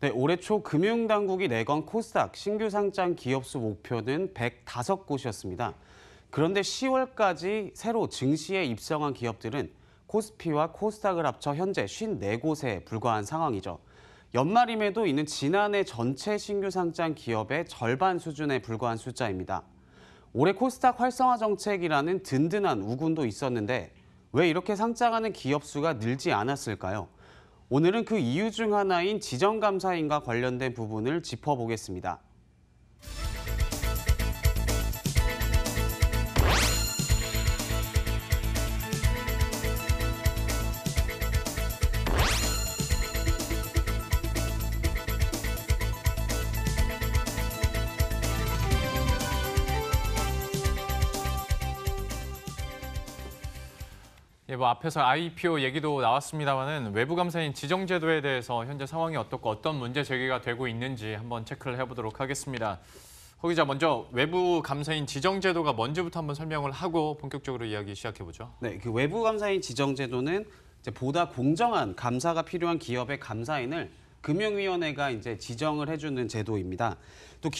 네, 올해 초 금융당국이 내건 코스닥 신규 상장 기업 수 목표는 105곳이었습니다. 그런데 10월까지 새로 증시에 입성한 기업들은 코스피와 코스닥을 합쳐 현재 54곳에 불과한 상황이죠. 연말임에도 이는 지난해 전체 신규 상장 기업의 절반 수준에 불과한 숫자입니다. 올해 코스닥 활성화 정책이라는 든든한 우군도 있었는데 왜 이렇게 상장하는 기업 수가 늘지 않았을까요? 오늘은 그 이유 중 하나인 지정감사인과 관련된 부분을 짚어보겠습니다. 예, 뭐 앞에서 IPO 얘기도 나왔습니다만은 외부 감사인 지정 제도에 대해서 현재 상황이 어떻고 어떤 문제 제기가 되고 있는지 한번 체크를 해보도록 하겠습니다. 허 기자, 먼저 외부 감사인 지정 제도가 뭔지부터 한번 설명을 하고 본격적으로 이야기 시작해 보죠. 네, 그 외부 감사인 지정 제도는 이제 보다 공정한 감사가 필요한 기업의 감사인을 금융위원회가 이제 지정을 해주는 제도입니다. 또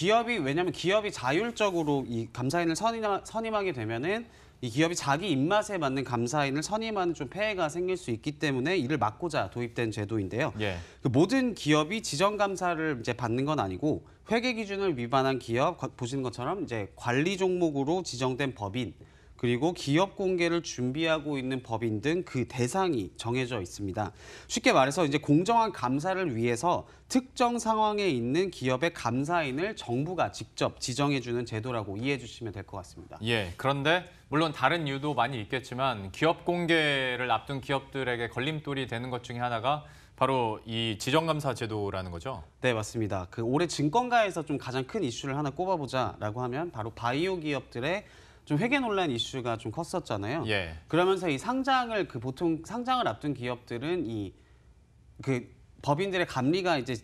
왜냐하면 기업이 자율적으로 이 감사인을 선임하게 되면은 이 기업이 자기 입맛에 맞는 감사인을 선임하는 좀 폐해가 생길 수 있기 때문에 이를 막고자 도입된 제도인데요. 예. 그 모든 기업이 지정 감사를 이제 받는 건 아니고 회계 기준을 위반한 기업 보시는 것처럼 이제 관리 종목으로 지정된 법인 그리고 기업 공개를 준비하고 있는 법인 등 그 대상이 정해져 있습니다. 쉽게 말해서 이제 공정한 감사를 위해서 특정 상황에 있는 기업의 감사인을 정부가 직접 지정해주는 제도라고 이해해 주시면 될 것 같습니다. 예, 그런데 물론 다른 이유도 많이 있겠지만 기업 공개를 앞둔 기업들에게 걸림돌이 되는 것 중에 하나가 바로 이 지정감사 제도라는 거죠? 네, 맞습니다. 그 올해 증권가에서 좀 가장 큰 이슈를 하나 꼽아보자라고 하면 바로 바이오 기업들의 좀 회계 논란 이슈가 좀 컸었잖아요. 예. 그러면서 이 보통 상장을 앞둔 기업들은 그 법인들의 감리가 이제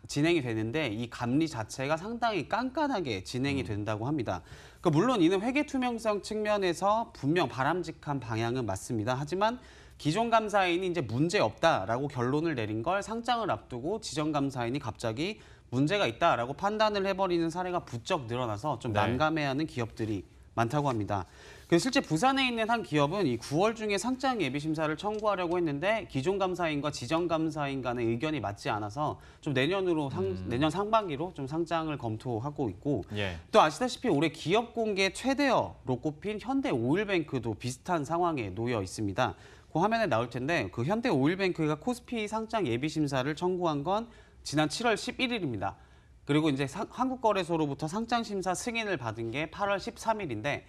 진행이 되는데 이 감리 자체가 상당히 깐깐하게 진행이 된다고 합니다. 그러니까 물론 이는 회계 투명성 측면에서 분명 바람직한 방향은 맞습니다. 하지만 기존 감사인이 이제 문제 없다라고 결론을 내린 걸 상장을 앞두고 지정 감사인이 갑자기 문제가 있다라고 판단을 해버리는 사례가 부쩍 늘어나서 좀 네. 난감해하는 기업들이 많다고 합니다. 그래서 실제 부산에 있는 한 기업은 이 9월 중에 상장 예비 심사를 청구하려고 했는데 기존 감사인과 지정 감사인 간의 의견이 맞지 않아서 좀 내년 상반기로 좀 상장을 검토하고 있고 예. 또 아시다시피 올해 기업 공개 최대어로 꼽힌 현대오일뱅크도 비슷한 상황에 놓여 있습니다. 그 화면에 나올 텐데 그 현대오일뱅크가 코스피 상장 예비 심사를 청구한 건 지난 7월 11일입니다. 그리고 이제 한국거래소로부터 상장 심사 승인을 받은 게 8월 13일인데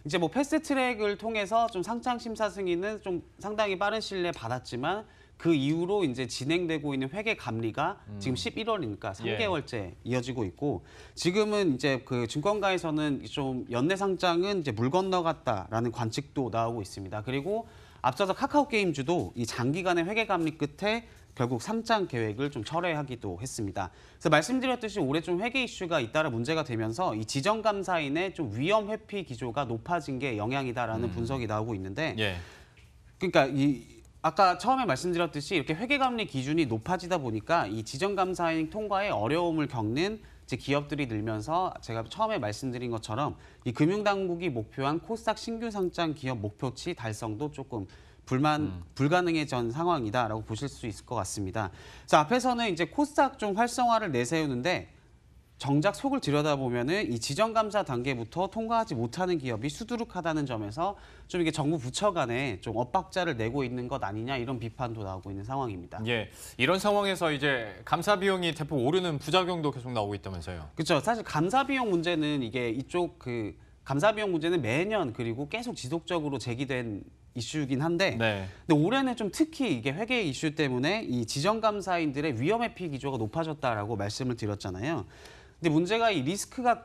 이제 뭐 패스트트랙을 통해서 좀 상장 심사 승인은 좀 상당히 빠른 시일 내에 받았지만 그 이후로 이제 진행되고 있는 회계 감리가 지금 11월이니까 3개월째 이어지고 있고 지금은 이제 그 증권가에서는 좀 연내 상장은 이제 물 건너갔다라는 관측도 나오고 있습니다. 그리고 앞서서 카카오게임즈도 이 장기간의 회계 감리 끝에 결국 상장 계획을 좀 철회하기도 했습니다. 그래서 말씀드렸듯이 올해 좀 회계 이슈가 잇따라 문제가 되면서 이 지정 감사인의 좀 위험 회피 기조가 높아진 게 영향이다라는 분석이 나오고 있는데, 예. 그러니까 아까 처음에 말씀드렸듯이 이렇게 회계 감리 기준이 높아지다 보니까 이 지정 감사인 통과에 어려움을 겪는 이제 기업들이 늘면서 제가 처음에 말씀드린 것처럼 이 금융당국이 목표한 코스닥 신규 상장 기업 목표치 달성도 조금 불가능해진 상황이다라고 보실 수 있을 것 같습니다. 자, 앞에서는 이제 코스닥 좀 활성화를 내세우는데 정작 속을 들여다보면은 이 지정감사 단계부터 통과하지 못하는 기업이 수두룩하다는 점에서 좀 이게 정부 부처 간에 좀 엇박자를 내고 있는 것 아니냐 이런 비판도 나오고 있는 상황입니다. 예. 이런 상황에서 이제 감사 비용이 대폭 오르는 부작용도 계속 나오고 있다면서요. 그렇죠. 사실 감사 비용 문제는 이게 감사 비용 문제는 매년 그리고 계속 지속적으로 제기된 이슈긴 한데 네. 근데 올해는 좀 특히 이게 회계 이슈 때문에 이 지정감사인들의 위험 회피 기조가 높아졌다라고 말씀을 드렸잖아요. 근데 문제가 이 리스크가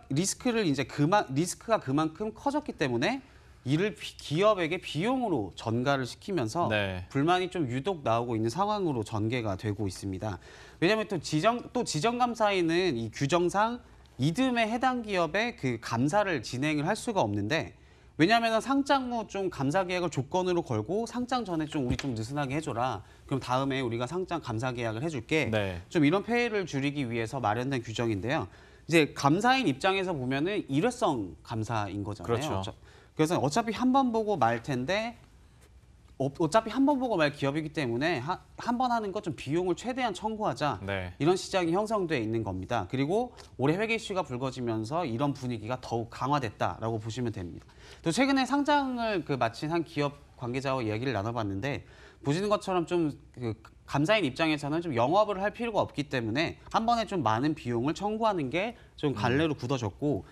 그만큼 커졌기 때문에 이를 기업에게 비용으로 전가를 시키면서 네. 불만이 좀 유독 나오고 있는 상황으로 전개가 되고 있습니다. 왜냐하면 또 지정감사인은 이 규정상 이듬해 해당 기업의 그 감사를 진행을 할 수가 없는데 왜냐하면 상장 후 좀 감사 계약을 조건으로 걸고 상장 전에 좀 우리 좀 느슨하게 해줘라. 그럼 다음에 우리가 상장 감사 계약을 해줄게. 네. 좀 이런 폐해를 줄이기 위해서 마련된 규정인데요. 이제 감사인 입장에서 보면은 일회성 감사인 거잖아요. 그렇죠. 그래서 어차피 한 번 보고 말 텐데 어차피 한 번 보고 말 기업이기 때문에 한 번 하는 것 좀 비용을 최대한 청구하자. 네. 이런 시장이 형성돼 있는 겁니다. 그리고 올해 회계 이슈가 불거지면서 이런 분위기가 더욱 강화됐다라고 보시면 됩니다. 또 최근에 상장을 마친 한 기업 관계자와 이야기를 나눠봤는데 보시는 것처럼 좀 감사인 입장에서는 좀 영업을 할 필요가 없기 때문에 한 번에 좀 많은 비용을 청구하는 게 좀 갈래로 굳어졌고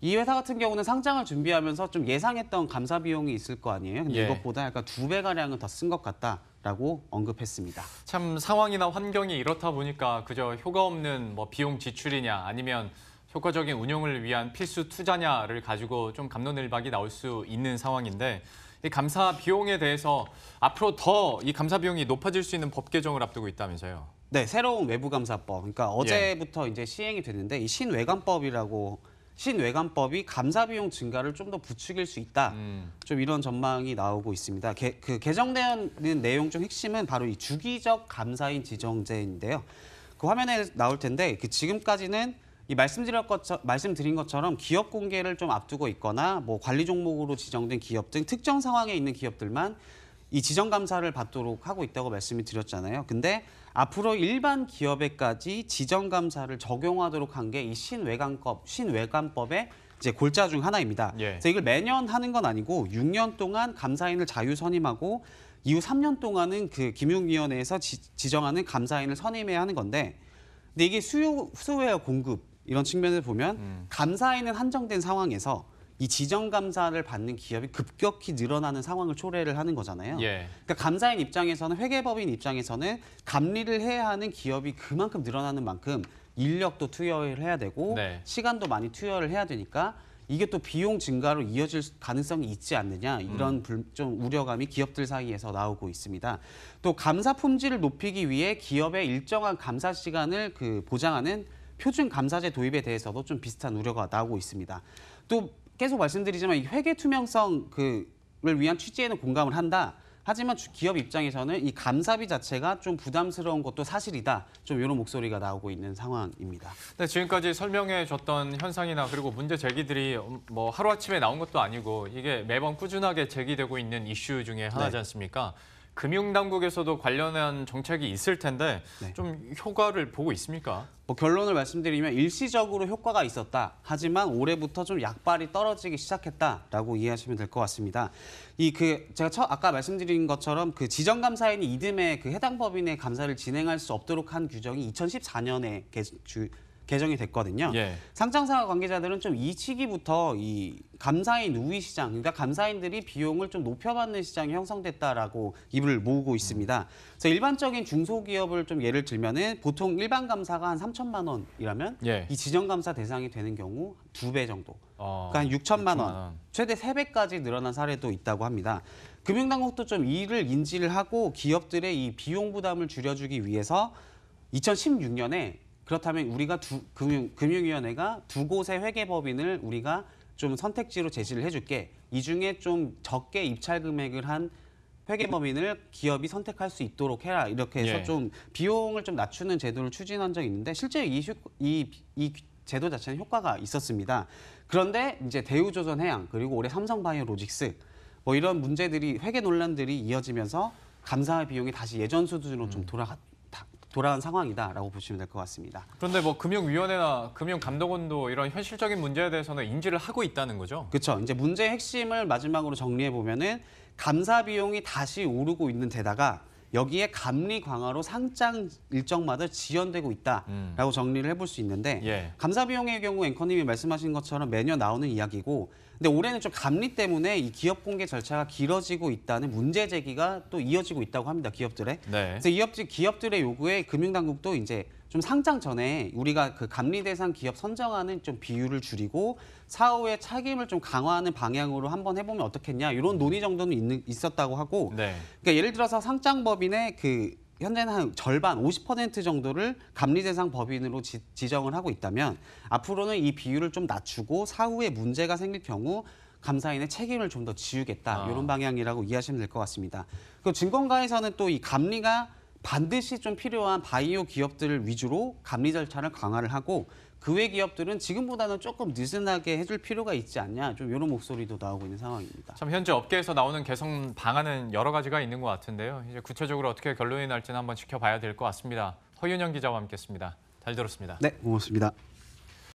이 회사 같은 경우는 상장을 준비하면서 좀 예상했던 감사 비용이 있을 거 아니에요. 근데 예. 이것보다 약간 2배 가량은 더 쓴 것 같다라고 언급했습니다. 참 상황이나 환경이 이렇다 보니까 그저 효과 없는 뭐 비용 지출이냐 아니면 효과적인 운영을 위한 필수 투자냐를 가지고 좀 갑론을박이 나올 수 있는 상황인데 이 감사 비용에 대해서 앞으로 더 이 감사 비용이 높아질 수 있는 법 개정을 앞두고 있다면서요. 네, 새로운 외부감사법. 그러니까 어제부터 이제 시행이 됐는데 이 신외감법이 감사 비용 증가를 좀 더 부추길 수 있다. 좀 이런 전망이 나오고 있습니다. 개정되는 내용 중 핵심은 바로 이 주기적 감사인 지정제인데요. 그 화면에 나올 텐데 지금까지는 이 말씀드린 것처럼 기업 공개를 좀 앞두고 있거나 뭐 관리 종목으로 지정된 기업 등 특정 상황에 있는 기업들만 이 지정 감사를 받도록 하고 있다고 말씀을 드렸잖아요. 근데 앞으로 일반 기업에까지 지정 감사를 적용하도록 한 게 이 신외감법의 이제 골자 중 하나입니다. 예. 그래서 이걸 매년 하는 건 아니고 6년 동안 감사인을 자유 선임하고 이후 3년 동안은 금융위원회에서 지정하는 감사인을 선임해야 하는 건데, 근데 이게 수요와 공급 이런 측면을 보면 감사인은 한정된 상황에서 이 지정 감사를 받는 기업이 급격히 늘어나는 상황을 초래를 하는 거잖아요. 예. 그러니까 감사인 입장에서는 회계법인 입장에서는 감리를 해야 하는 기업이 그만큼 늘어나는 만큼 인력도 투여를 해야 되고 네. 시간도 많이 투여를 해야 되니까 이게 또 비용 증가로 이어질 가능성이 있지 않느냐 이런 좀 우려감이 기업들 사이에서 나오고 있습니다. 또 감사 품질을 높이기 위해 기업의 일정한 감사 시간을 보장하는 표준 감사제 도입에 대해서도 좀 비슷한 우려가 나오고 있습니다. 또 계속 말씀드리지만 이 회계 투명성을 위한 취지에는 공감을 한다. 하지만 기업 입장에서는 이 감사비 자체가 좀 부담스러운 것도 사실이다. 좀 이런 목소리가 나오고 있는 상황입니다. 네, 지금까지 설명해 줬던 현상이나 그리고 문제 제기들이 뭐 하루아침에 나온 것도 아니고 이게 매번 꾸준하게 제기되고 있는 이슈 중에 하나지 네. 않습니까? 금융당국에서도 관련한 정책이 있을 텐데 네. 좀 효과를 보고 있습니까? 뭐 결론을 말씀드리면 일시적으로 효과가 있었다. 하지만 올해부터 좀 약발이 떨어지기 시작했다라고 이해하시면 될 것 같습니다. 제가 아까 말씀드린 것처럼 지정감사인이 이듬해 해당 법인의 감사를 진행할 수 없도록 한 규정이 2014년에 개정이 됐거든요. 예. 상장사 관계자들은 좀 이 시기부터 이 감사인 우위 시장, 그러니까 감사인들이 비용을 좀 높여받는 시장이 형성됐다라고 입을 모으고 있습니다. 그래서 일반적인 중소기업을 좀 예를 들면은 보통 일반 감사가 한 3천만 원이라면 예. 이 지정감사 대상이 되는 경우 2배 정도. 그러니까 한 6천만 6천만 원, 원. 최대 3배까지 늘어난 사례도 있다고 합니다. 금융당국도 좀 이를 인지를 하고 기업들의 이 비용 부담을 줄여주기 위해서 2016년에 그렇다면 우리가 금융위원회가 2곳의 회계법인을 우리가 좀 선택지로 제시를 해줄게. 이 중에 좀 적게 입찰 금액을 한 회계법인을 기업이 선택할 수 있도록 해라. 이렇게 해서 예. 좀 비용을 좀 낮추는 제도를 추진한 적이 있는데 실제 이 제도 자체는 효과가 있었습니다. 그런데 이제 대우조선해양 그리고 올해 삼성바이오로직스 뭐 이런 문제들이 회계 논란들이 이어지면서 감사 비용이 다시 예전 수준으로 좀 돌아간 상황이다라고 보시면 될 것 같습니다. 그런데 뭐 금융위원회나 금융감독원도 이런 현실적인 문제에 대해서는 인지를 하고 있다는 거죠? 그렇죠. 이제 문제의 핵심을 마지막으로 정리해 보면은 감사 비용이 다시 오르고 있는 데다가 여기에 감리 강화로 상장 일정마다 지연되고 있다라고 정리를 해볼 수 있는데 예. 감사 비용의 경우 앵커님이 말씀하신 것처럼 매년 나오는 이야기고 근데 올해는 좀 감리 때문에 이 기업 공개 절차가 길어지고 있다는 문제 제기가 또 이어지고 있다고 합니다. 기업들의. 네. 그래서 기업들의 요구에 금융당국도 이제 좀 상장 전에 우리가 감리 대상 기업 선정하는 좀 비율을 줄이고 사후에 책임을 좀 강화하는 방향으로 한번 해보면 어떻겠냐 이런 논의 정도는 있었다고 하고 네. 그러니까 예를 들어서 상장법인의 현재는 한 절반 50% 정도를 감리 대상 법인으로 지정을 하고 있다면 앞으로는 이 비율을 좀 낮추고 사후에 문제가 생길 경우 감사인의 책임을 좀 더 지우겠다 이런 방향이라고 이해하시면 될 것 같습니다. 그 증권가에서는 또 이 감리가 반드시 좀 필요한 바이오 기업들을 위주로 감리 절차를 강화를 하고 그 외 기업들은 지금보다는 조금 느슨하게 해줄 필요가 있지 않냐 좀 이런 목소리도 나오고 있는 상황입니다. 참 현재 업계에서 나오는 개선 방안은 여러 가지가 있는 것 같은데요. 이제 구체적으로 어떻게 결론이 날지는 한번 지켜봐야 될 것 같습니다. 허윤영 기자와 함께했습니다. 잘 들었습니다. 네, 고맙습니다.